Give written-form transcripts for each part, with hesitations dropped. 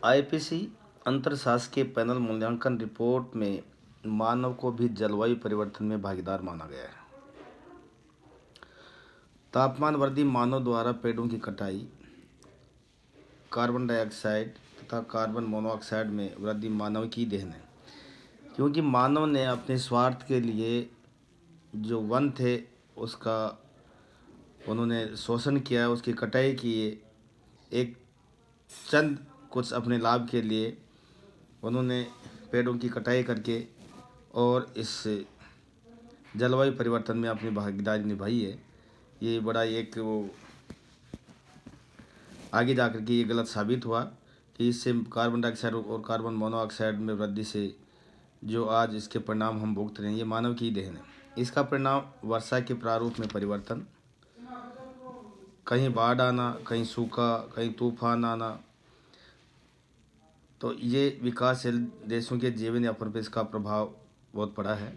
IPC अंतरशासकीय panel मूल्यांकन report में मानव को भी जलवायु परिवर्तन में भागीदार माना गया है। तापमान वृद्धि मानव द्वारा पेड़ों की कटाई, कार्बन डाइऑक्साइड तथा कार्बन मोनोऑक्साइड में वृद्धि मानव की देन है, क्योंकि मानव ने अपने स्वार्थ के लिए जो वन थे उसका उन्होंने शोषण किया, उसकी कटाई की। एक चंद कुछ अपने लाभ के लिए उन्होंने पेड़ों की कटाई करके और इस जलवायु परिवर्तन में अपनी भागीदारी निभाई है। ये बड़ा एक वो आगे जाकर के ये गलत साबित हुआ कि इससे कार्बन डाइऑक्साइड और कार्बन मोनोऑक्साइड में वृद्धि से जो आज इसके परिणाम हम भुगत रहे हैं, ये मानव की देन है। इसका परिणाम वर्षा के प्रारूप में परिवर्तन, कहीं बाढ़ आना, कहीं सूखा, कहीं तूफान आना, तो ये विकासशील देशों के जीवन यापन पर इसका प्रभाव बहुत पड़ा है।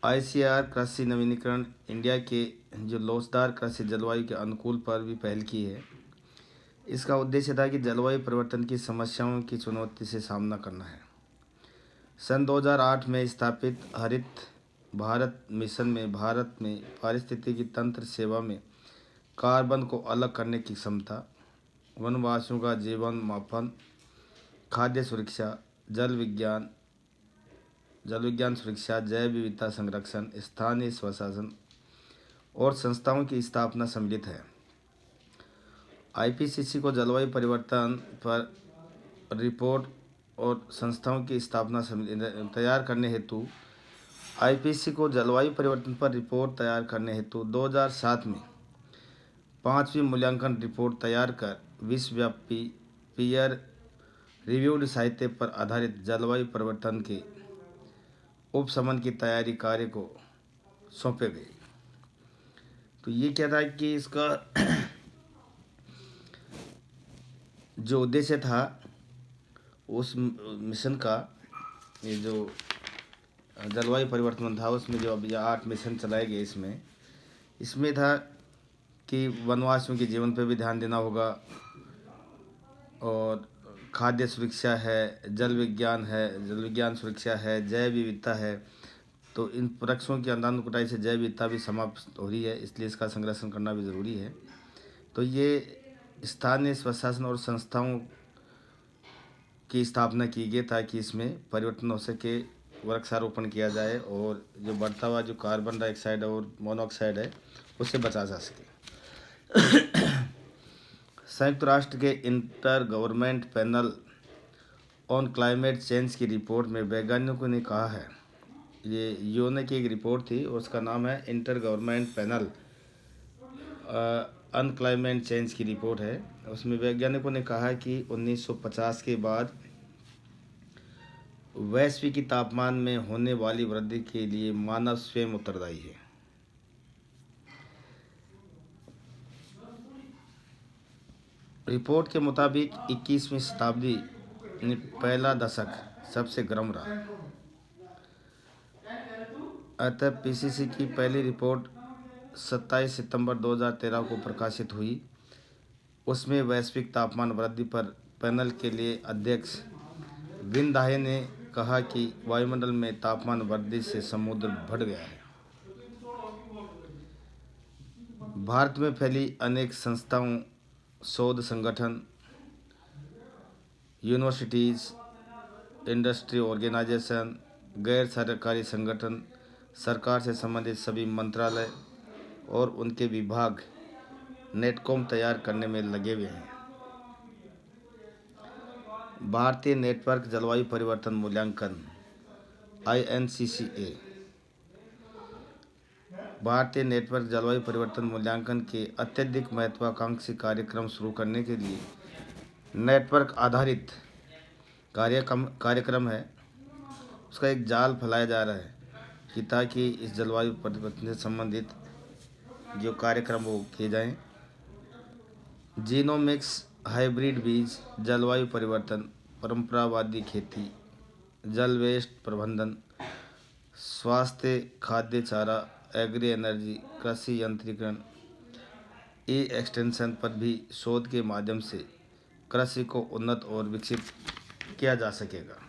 आईसीआर कृषि नवीनीकरण इंडिया के जो लोचदार कृषि जलवायु के अनुकूल पर भी पहल की है। इसका उद्देश्य था कि जलवायु परिवर्तन की समस्याओं की चुनौती से सामना करना है। सन 2008 में स्थापित हरित भारत मिशन में भारत में पारिस्थितिकी तंत्र सेवा में कार्बन को अलग करने की क्षमता, वनवासियों का जीवन मापन, खाद्य सुरक्षा, जल विज्ञान सुरक्षा, जैव विविधता संरक्षण, स्थानीय स्वशासन और संस्थाओं की स्थापना सम्मिलित है। आईपीसीसी को जलवायु परिवर्तन पर रिपोर्ट और संस्थाओं की स्थापना तैयार करने हेतु आईपीसी को जलवायु परिवर्तन पर रिपोर्ट तैयार करने हेतु 2007 में 5वीं मूल्यांकन रिपोर्ट तैयार कर विश्वव्यापी पीयर रिव्यूड साहित्य पर आधारित जलवायु परिवर्तन के उपशमन की तैयारी कार्य को सौंपे गए। तो ये क्या था कि इसका जो उद्देश्य था उस मिशन का, ये जो जलवायु परिवर्तन था उसमें जो अभी 8 मिशन चलाए गए, इसमें था कि वनवासियों के जीवन पर भी ध्यान देना होगा, और खाद्य सुरक्षा है, जल विज्ञान सुरक्षा है, जैव विविधता है। तो इन वृक्षों की अंधाधुंध कटाई से जैव विविधता भी समाप्त हो रही है, इसलिए इसका संरक्षण करना भी ज़रूरी है। तो ये स्थानीय स्वशासन और संस्थाओं की स्थापना की गई ताकि इसमें परिवर्तन हो सके, वृक्षारोपण किया जाए और जो बढ़ता हुआ जो कार्बन डाइऑक्साइड और मोनोऑक्साइड है उससे बचा जा सके। संयुक्त राष्ट्र के inter government panel on climate change की रिपोर्ट में वैज्ञानिकों ने कहा है, ये यूएन की एक रिपोर्ट थी, उसका नाम है inter government panel on climate change की रिपोर्ट है। उसमें वैज्ञानिकों ने कहा कि 1950 के बाद वैश्विक तापमान में होने वाली वृद्धि के लिए मानव स्वयं उत्तरदायी है। रिपोर्ट के मुताबिक 21वीं शताब्दी में पहला दशक सबसे गर्म रहा। अतः पीसीसी की पहली रिपोर्ट 27 सितंबर 2013 को प्रकाशित हुई। उसमें वैश्विक तापमान वृद्धि पर पैनल के लिए अध्यक्ष विन दाहे ने कहा कि वायुमंडल में तापमान वृद्धि से समुद्र बढ़ गया है। भारत में फैली अनेक संस्थाओं, शोध संगठन, यूनिवर्सिटीज़, इंडस्ट्री ऑर्गेनाइजेशन, गैर सरकारी संगठन, सरकार से संबंधित सभी मंत्रालय और उनके विभाग नेटकॉम तैयार करने में लगे हुए हैं। भारतीय नेटवर्क जलवायु परिवर्तन मूल्यांकन INCCA भारतीय नेटवर्क जलवायु परिवर्तन मूल्यांकन के अत्यधिक महत्वाकांक्षी कार्यक्रम शुरू करने के लिए नेटवर्क आधारित कार्यक्रम है, उसका एक जाल फैलाया जा रहा है कि ताकि इस जलवायु परिवर्तन से संबंधित जो कार्यक्रम वो किए जाएं। जीनोमिक्स, हाइब्रिड बीज, जलवायु परिवर्तन, परंपरावादी खेती, जल वेस्ट प्रबंधन, स्वास्थ्य, खाद्य चारा, एग्री एनर्जी, कृषि यंत्रीकरण, एक्सटेंशन पर भी शोध के माध्यम से कृषि को उन्नत और विकसित किया जा सकेगा।